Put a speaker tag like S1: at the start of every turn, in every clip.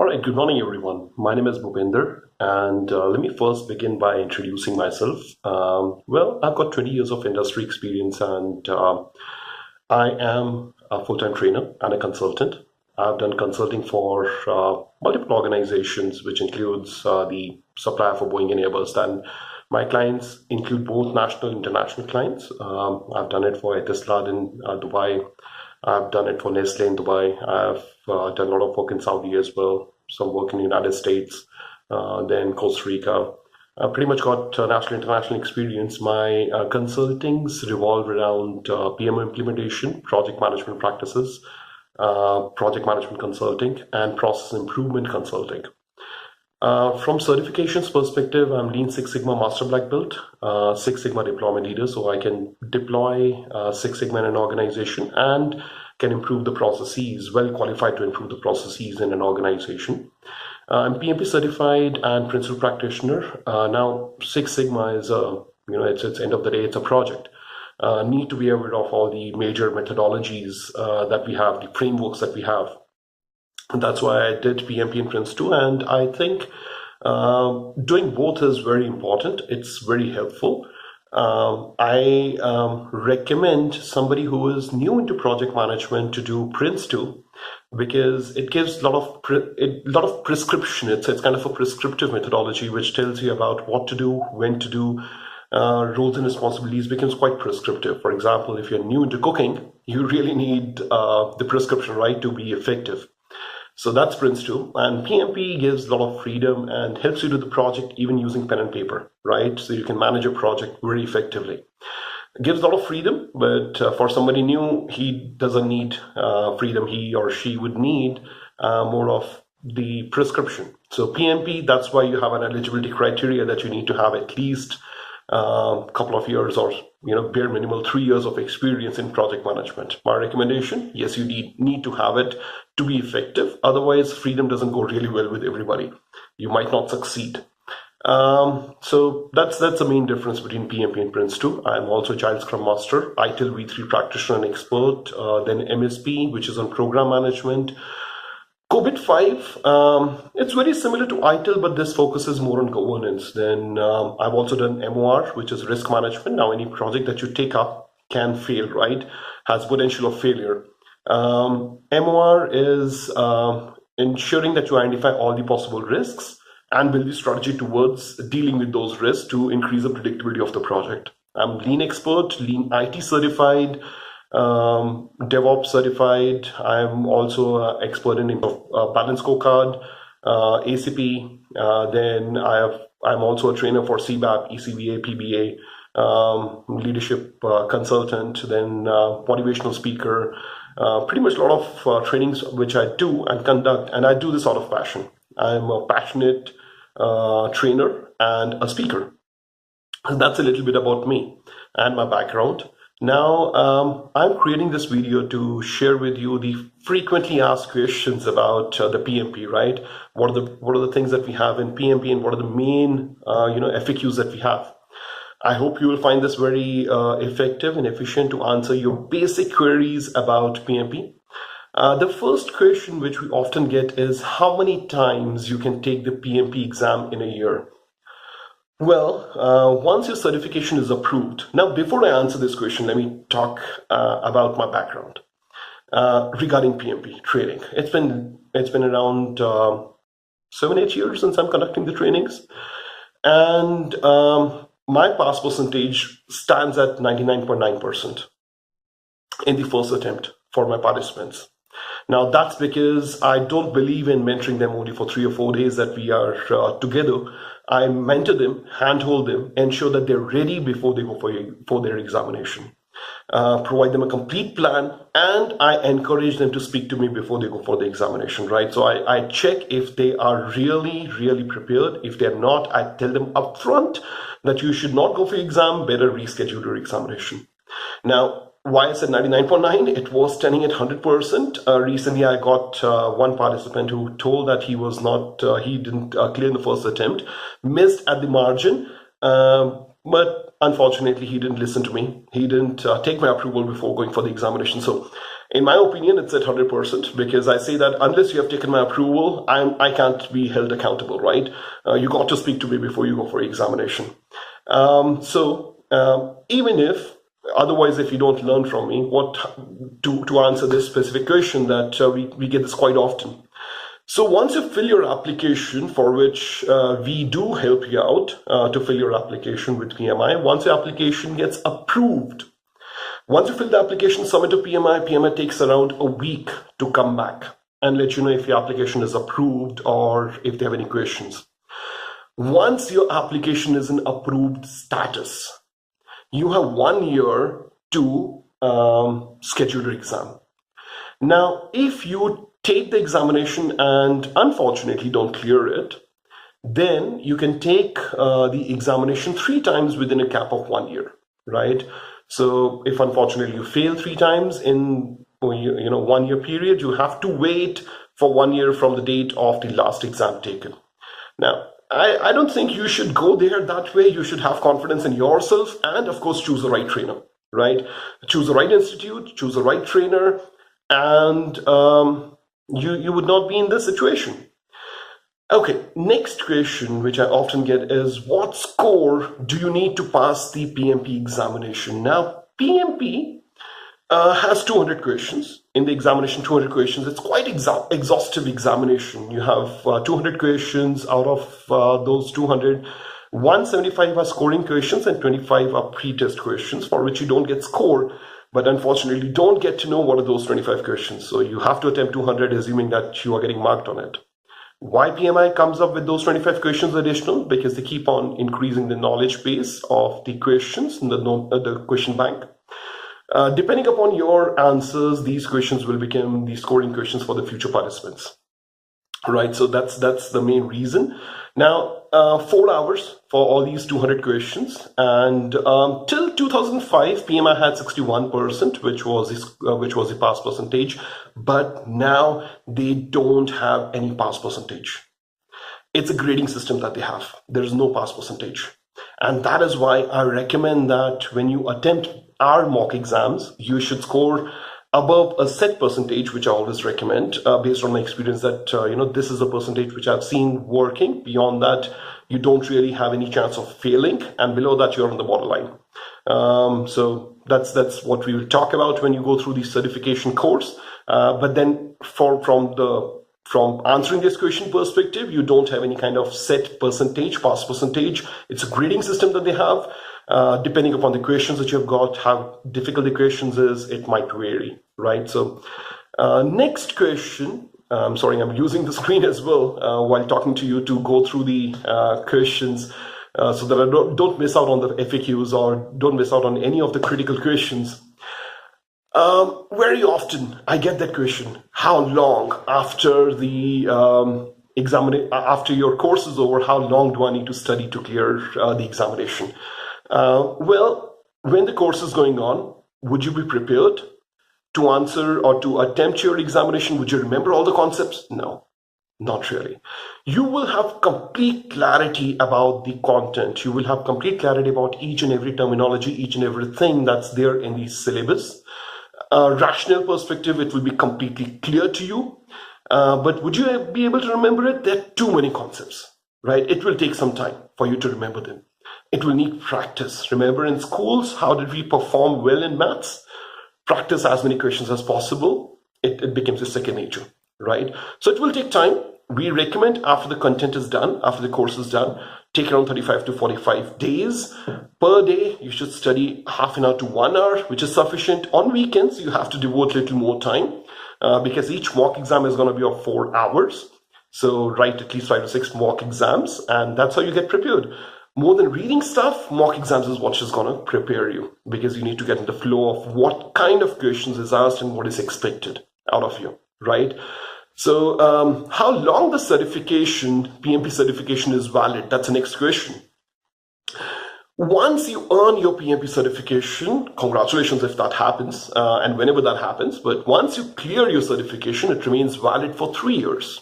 S1: All right, good morning, everyone. My name is Bhupinder, and let me first begin by introducing myself. I've got 20 years of industry experience, and I am a full-time trainer and a consultant. I've done consulting for multiple organizations, which includes the supplier for Boeing and Airbus, and my clients include both national and international clients. I've done it for Etisalat in Dubai. I've done it for Nestle in Dubai. I've done a lot of work in Saudi as well, some work in the United States, then Costa Rica. I pretty much got national international experience. My consultings revolve around PMO implementation, project management practices, project management consulting, and process improvement consulting. From certifications perspective, I'm Lean Six Sigma Master Black Belt, Six Sigma deployment leader, so I can deploy Six Sigma in an organization and can improve the processes, well qualified to improve the processes in an organization. I'm PMP certified and principal practitioner. Now, Six Sigma is it's end of the day, it's a project. Need to be aware of all the major methodologies that we have, the frameworks that we have. And that's why I did PMP in Prince 2, and I think doing both is very important. It's very helpful. I recommend somebody who is new into project management to do Prince 2 because it gives a lot of prescription. It's kind of a prescriptive methodology which tells you about what to do, when to do. Roles and responsibilities becomes quite prescriptive. For example, if you're new into cooking, you really need the prescription, right, to be effective. So that's Prince 2, and PMP gives a lot of freedom and helps you do the project even using pen and paper, right? So you can manage a project very effectively. It gives a lot of freedom, but for somebody new, he doesn't need freedom. He or she would need more of the prescription. So PMP, that's why you have an eligibility criteria that you need to have at least a couple of years or bare minimal 3 years of experience in project management. My recommendation, yes, you need to have it to be effective. Otherwise, freedom doesn't go really well with everybody. You might not succeed. So that's the main difference between PMP and Prince 2. I'm also Agile Scrum Master, ITIL V3 practitioner and expert, then MSP, which is on program management. COVID 5, it's very similar to ITIL, but this focuses more on governance. Then I've also done MOR, which is risk management. Now, any project that you take up can fail, right? Has potential of failure. MOR is ensuring that you identify all the possible risks and build the strategy towards dealing with those risks to increase the predictability of the project. I'm Lean expert, Lean IT certified, DevOps certified. I'm also an expert in balance scorecard, ACP. Then I'm also a trainer for CBAP, ECBA, PBA, leadership consultant, then motivational speaker. Pretty much a lot of trainings which I do and conduct, and I do this out of passion. I'm a passionate trainer and a speaker. And that's a little bit about me and my background. Now, I'm creating this video to share with you the frequently asked questions about the PMP, right? What are the things that we have in PMP, and what are the main FAQs that we have? I hope you will find this very effective and efficient to answer your basic queries about PMP. The first question which we often get is how many times you can take the PMP exam in a year? Well, once your certification is approved. Now, before I answer this question, let me talk about my background regarding PMP training. It's been around 7-8 years since I'm conducting the trainings, and my pass percentage stands at 99.9% in the first attempt for my participants. Now, that's because I don't believe in mentoring them only for 3 or 4 days that we are together. I mentor them, handhold them, ensure that they're ready before they go for their examination. Provide them a complete plan, and I encourage them to speak to me before they go for the examination, right? So I check if they are really, really prepared. If they're not, I tell them upfront that you should not go for your exam, better reschedule your examination. Now, why I said 99.9, it was standing at 100%. Recently, I got one participant who told that he didn't clear in the first attempt, missed at the margin, but unfortunately, he didn't listen to me. He didn't take my approval before going for the examination. So In my opinion, it's at 100% because I say that unless you have taken my approval, I can't be held accountable, right? You got to speak to me before you go for examination. Even if otherwise, if you don't learn from me, what to answer this specific question that we get this quite often. So once you fill your application, for which we do help you out to fill your application with PMI, once your application gets approved, once you fill the application, submit to PMI takes around a week to come back and let you know if your application is approved or if they have any questions. Once your application is in approved status, you have 1 year to schedule your exam. Now, if you take the examination and unfortunately don't clear it, then you can take the examination 3 times within a gap of 1 year, right? So if unfortunately you fail 3 times in 1 year period, you have to wait for 1 year from the date of the last exam taken. Now, I don't think you should go there that way. You should have confidence in yourself and of course choose the right trainer, right? Choose the right institute, choose the right trainer, and you would not be in this situation. Okay, next question which I often get is, what score do you need to pass the PMP examination? Now, PMP has 200 questions. In the examination, 200 questions. It's quite exhaustive examination. You have 200 questions. Out of those 200, 175 are scoring questions and 25 are pre-test questions for which you don't get score. But unfortunately, you don't get to know what are those 25 questions. So you have to attempt 200 assuming that you are getting marked on it. Why PMI comes up with those 25 questions additional? Because they keep on increasing the knowledge base of the questions in the question bank. Depending upon your answers, these questions will become the scoring questions for the future participants. Right, so that's the main reason. Now, 4 hours for all these 200 questions, and till 2005, PMI had 61%, which was the pass percentage. But now they don't have any pass percentage. It's a grading system that they have. There is no pass percentage, and that is why I recommend that when you attempt our mock exams, you should score above a set percentage, which I always recommend based on my experience that, this is a percentage which I've seen working. Beyond that, you don't really have any chance of failing. And below that, you're on the borderline. So that's what we will talk about when you go through the certification course. But then from answering this question perspective, you don't have any kind of set percentage, pass percentage. It's a grading system that they have. Depending upon the questions that you've got, how difficult the questions is, it might vary, right? So next question, I'm sorry, I'm using the screen as well while talking to you to go through the questions so that I don't miss out on the FAQs or don't miss out on any of the critical questions. Very often I get that question, how long after the after your course is over, how long do I need to study to clear the examination? Well, when the course is going on, would you be prepared to answer or to attempt your examination? Would you remember all the concepts? No, not really. You will have complete clarity about the content. You will have complete clarity about each and every terminology, each and everything that's there in the syllabus. Rational perspective, it will be completely clear to you. But would you be able to remember it? There are too many concepts, right? It will take some time for you to remember them. It will need practice. Remember in schools, how did we perform well in maths? Practice as many questions as possible. It becomes a second nature, right? So it will take time. We recommend after the content is done, after the course is done, take around 35 to 45 days. Per day, you should study half an hour to 1 hour, which is sufficient. On weekends, you have to devote a little more time because each mock exam is going to be of 4 hours. So write at least 5 to 6 mock exams, and that's how you get prepared. More than reading stuff, mock exams is what is going to prepare you because you need to get in the flow of what kind of questions is asked and what is expected out of you, right? So how long the certification, PMP certification is valid? That's the next question. Once you earn your PMP certification, congratulations if that happens and whenever that happens, but once you clear your certification, it remains valid for 3 years.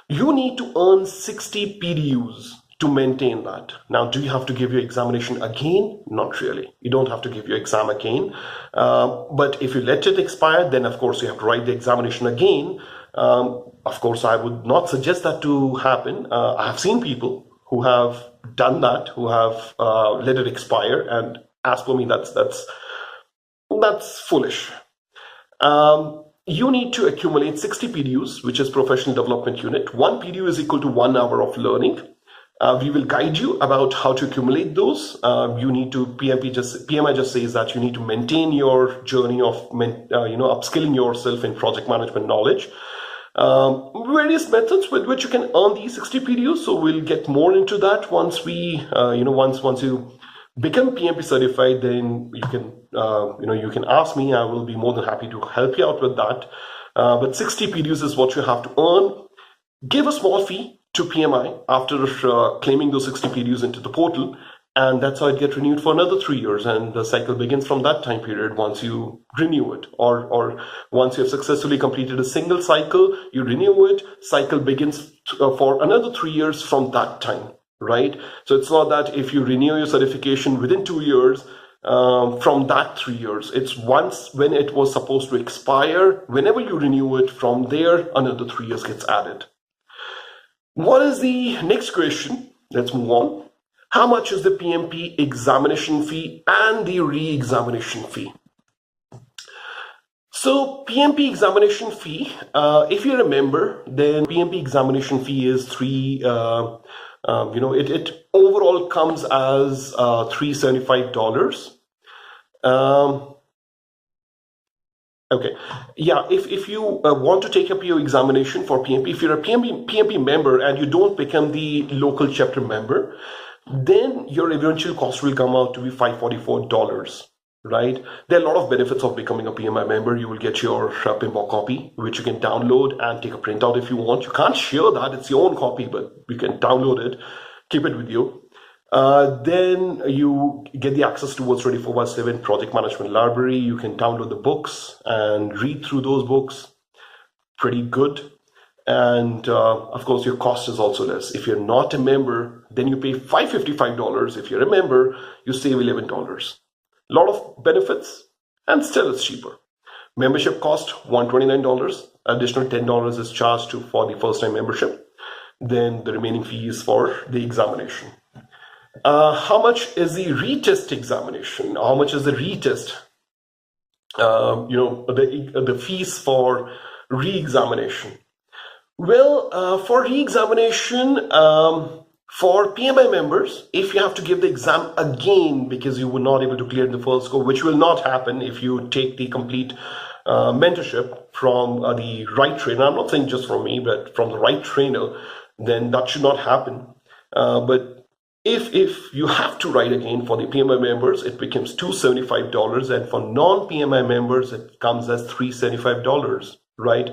S1: You need to earn 60 PDUs to maintain that. Now, do you have to give your examination again? Not really. You don't have to give your exam again. But if you let it expire, then of course you have to write the examination again. Of course, I would not suggest that to happen. I have seen people who have done that, who have let it expire, and as per me, that's foolish. You need to accumulate 60 PDUs, which is Professional Development Unit. One PDU is equal to 1 hour of learning. We will guide you about how to accumulate those. You need to, PMI just says that you need to maintain your journey of, upskilling yourself in project management knowledge. Various methods with which you can earn these 60 PDUs. So we'll get more into that once we, once you become PMP certified, then you can, you can ask me. I will be more than happy to help you out with that. But 60 PDUs is what you have to earn. Give a small fee to PMI after claiming those 60 PDUs into the portal, and that's how it gets renewed for another 3 years, and the cycle begins from that time period once you renew it, or once you have successfully completed a single cycle, you renew it, cycle begins for another 3 years from that time, right? So it's not that if you renew your certification within 2 years, from that 3 years, it's once when it was supposed to expire, whenever you renew it, from there another 3 years gets added. What is the next question? Let's move on. How much is the PMP examination fee and the re-examination fee? So PMP examination fee, if you remember, then PMP examination fee is it overall comes as $375. Okay, yeah, if you want to take up your examination for PMP, if you're a PMP member and you don't become the local chapter member, then your eventual cost will come out to be $544, right? There are a lot of benefits of becoming a PMI member. You will get your PMP copy, which you can download and take a printout if you want. You can't share that, it's your own copy, but you can download it, keep it with you. Then you get the access towards 24/7 project management library. You can download the books and read through those books. Pretty good. And of course, your cost is also less. If you're not a member, then you pay $555. If you're a member, you save $11. A lot of benefits, and still it's cheaper. Membership cost $129. Additional $10 is charged for the first time membership. Then the remaining fee is for the examination. How much is the retest examination? How much is the retest? The fees for re-examination. Well, for re-examination, for PMI members, if you have to give the exam again because you were not able to clear the first score, which will not happen if you take the complete mentorship from the right trainer. I'm not saying just from me, but from the right trainer, then that should not happen. But if you have to write again for the PMI members, it becomes $275, and for non-PMI members, it comes as $375, right?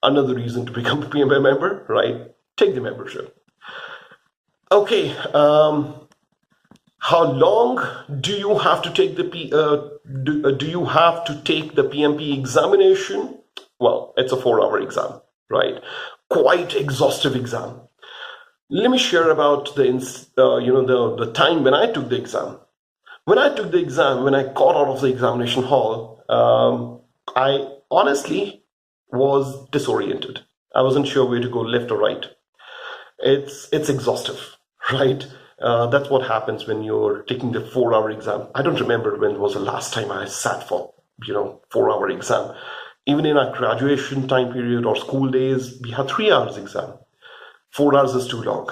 S1: Another reason to become a PMI member, right? Take the membership. Okay, how long do you have to take the PMP examination? Well, it's a 4-hour exam, right? Quite exhaustive exam. Let me share about the time when I took the exam. When I took the exam, when I got out of the examination hall, I honestly was disoriented. I wasn't sure where to go, left or right. It's exhaustive, right? That's what happens when you're taking the 4-hour exam. I don't remember when was the last time I sat for 4-hour exam. Even in our graduation time period or school days, we had 3 hours exam. 4 hours is too long.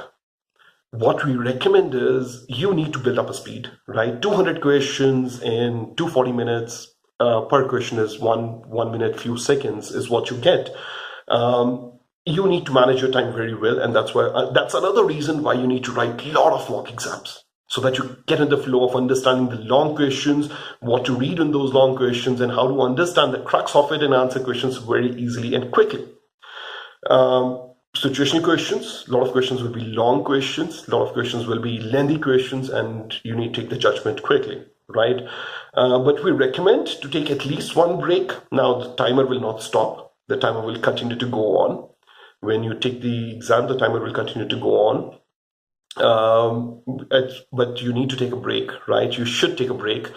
S1: What we recommend is you need to build up a speed, right? 200 questions in 240 minutes. Per question is one minute, few seconds is what you get. You need to manage your time very well, and that's another reason why you need to write a lot of mock exams, so that you get in the flow of understanding the long questions, what to read in those long questions, and how to understand the crux of it and answer questions very easily and quickly. Situational questions, a lot of questions will be long questions, a lot of questions will be lengthy questions, and you need to take the judgment quickly, right? But we recommend to take at least one break. Now the timer will not stop. The timer will continue to go on. When you take the exam, the timer will continue to go on. But you need to take a break, right? You should take a break.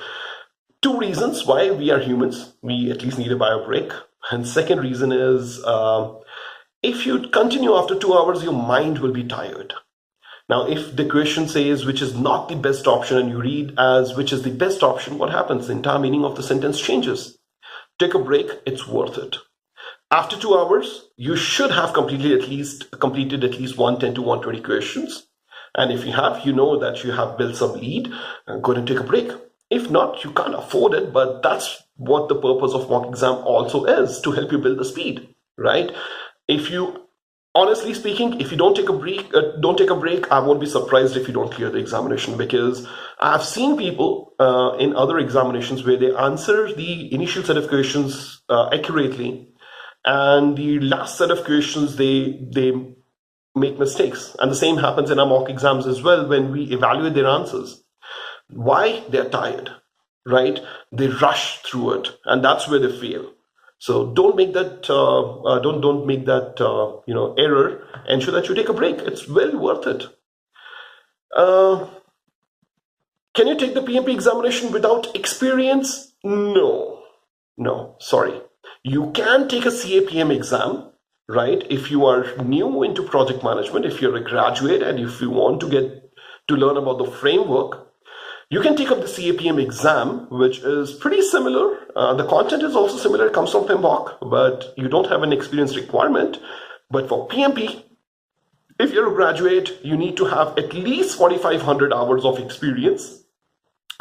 S1: Two reasons why: we are humans, we at least need a bio break. And second reason is, if you continue after 2 hours, your mind will be tired. Now, if the question says which is not the best option and you read as which is the best option, what happens? The entire meaning of the sentence changes. Take a break, it's worth it. After 2 hours, you should have completed at least 110 to 120 questions. And if you have, you know that you have built some lead, go ahead and take a break. If not, you can't afford it, but that's what the purpose of mock exam also is, to help you build the speed, right? If you, honestly speaking, if you don't take a break, I won't be surprised if you don't clear the examination, because I've seen people in other examinations where they answer the initial set of questions accurately, and the last set of questions they make mistakes. And the same happens in our mock exams as well when we evaluate their answers. Why? They're tired, right? They rush through it, and that's where they fail. So don't make that don't make that error. Ensure that you take a break. It's well worth it. Uh, can you take the PMP examination without experience? No, no, sorry. You can take a CAPM exam, right? If you are new into project management, if you're a graduate and if you want to get to learn about the framework, you can take up the CAPM exam, which is pretty similar. The content is also similar. It comes from PMBOK, but you don't have an experience requirement. But for PMP, if you're a graduate, you need to have at least 4,500 hours of experience,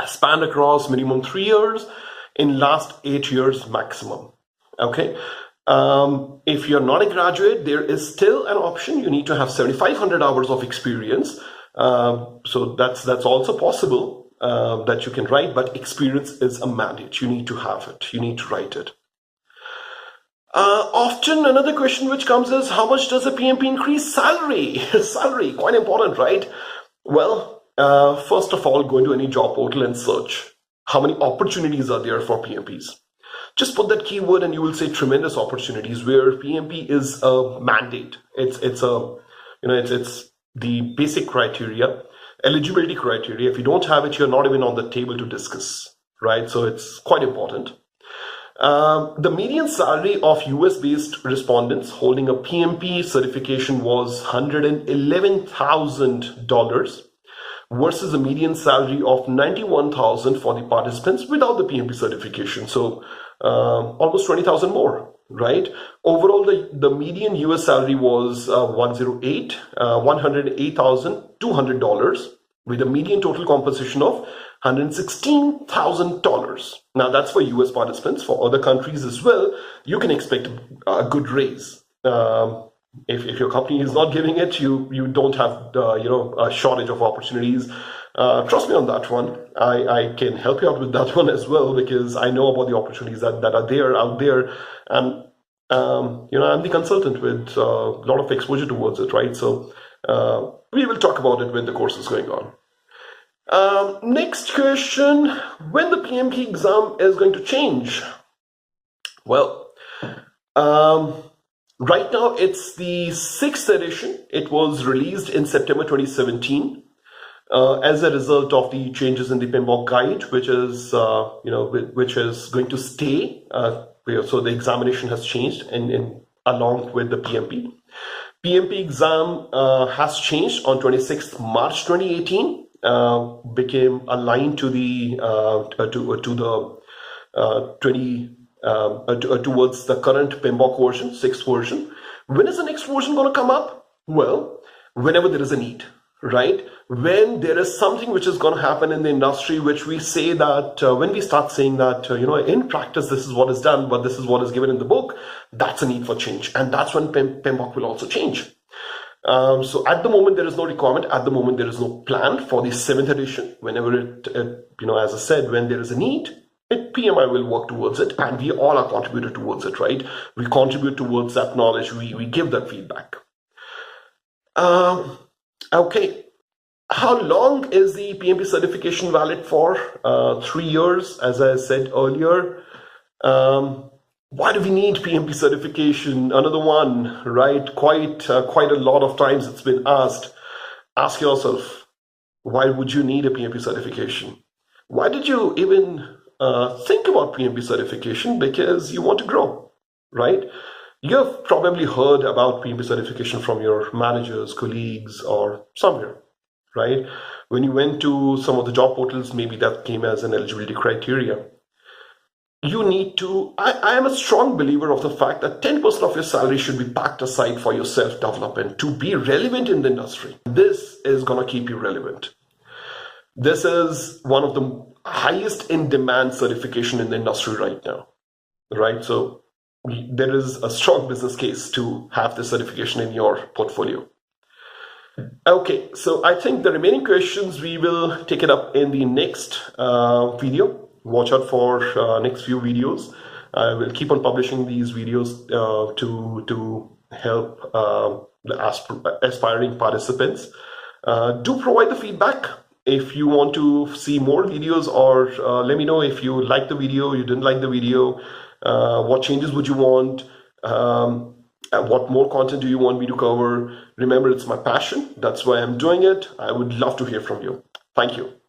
S1: spanned across minimum 3 years, in last 8 years maximum. Okay. If you're not a graduate, there is still an option. You need to have 7,500 hours of experience. So that's also possible. That you can write, but experience is a mandate. You need to have it. You need to write it. Often another question which comes is, how much does a PMP increase salary? Salary, quite important, right? Well, first of all, go into any job portal and search how many opportunities are there for PMPs. Just put that keyword and you will say tremendous opportunities, where PMP is a mandate. It's the basic criteria. Eligibility criteria. If you don't have it, you're not even on the table to discuss, right? So it's quite important. The median salary of US-based respondents holding a PMP certification was $111,000 versus a median salary of $91,000 for the participants without the PMP certification. So almost 20,000 more, right? Overall, the median US salary was $108,200 with a median total compensation of $116,000. Now that's for US participants. For other countries as well, you can expect a good raise. If your company is not giving it, you don't have a shortage of opportunities. Trust me on that one. I can help you out with that one as well, because I know about the opportunities that are there out there, and I'm the consultant with a lot of exposure towards it, right? So we will talk about it when the course is going on. Next question: when the PMP exam is going to change? Well, right now it's the 6th edition. It was released in September 2017 as a result of the changes in the PMBOK guide, which is which is going to stay. So the examination has changed in along with the PMP. PMP exam has changed on 26th March 2018. Became aligned to the towards the current PMBOK version, 6th version. When is the next version going to come up? Well, whenever there is a need, right? When there is something which is going to happen in the industry, which we say that when we start saying that in practice this is what is done, but this is what is given in the book, that's a need for change, and that's when PMBOK will also change. So at the moment there is no requirement. At the moment there is no plan for the 7th edition. Whenever it as I said, when there is a need, PMI will work towards it, and we all are contributed towards it, right? We contribute towards that knowledge. We give that feedback. Okay. How long is the PMP certification valid for? 3 years, as I said earlier. Why do we need PMP certification? Another one, right? Quite a lot of times it's been asked. Ask yourself, why would you need a PMP certification? Why did you even think about PMP certification? Because you want to grow, right? You have probably heard about PMP certification from your managers, colleagues, or somewhere, right? When you went to some of the job portals, maybe that came as an eligibility criteria. You need to, I am a strong believer of the fact that 10% of your salary should be packed aside for your self development to be relevant in the industry. This is going to keep you relevant. This is one of the highest in demand certification in the industry right now, right? So there is a strong business case to have this certification in your portfolio. Okay, so I think the remaining questions we will take it up in the next video. Watch out for next few videos. I will keep on publishing these videos to help the aspiring participants. Do provide the feedback if you want to see more videos, or let me know if you like the video, you didn't like the video, what changes would you want, what more content do you want me to cover. Remember, it's my passion. That's why I'm doing it. I would love to hear from you. Thank you.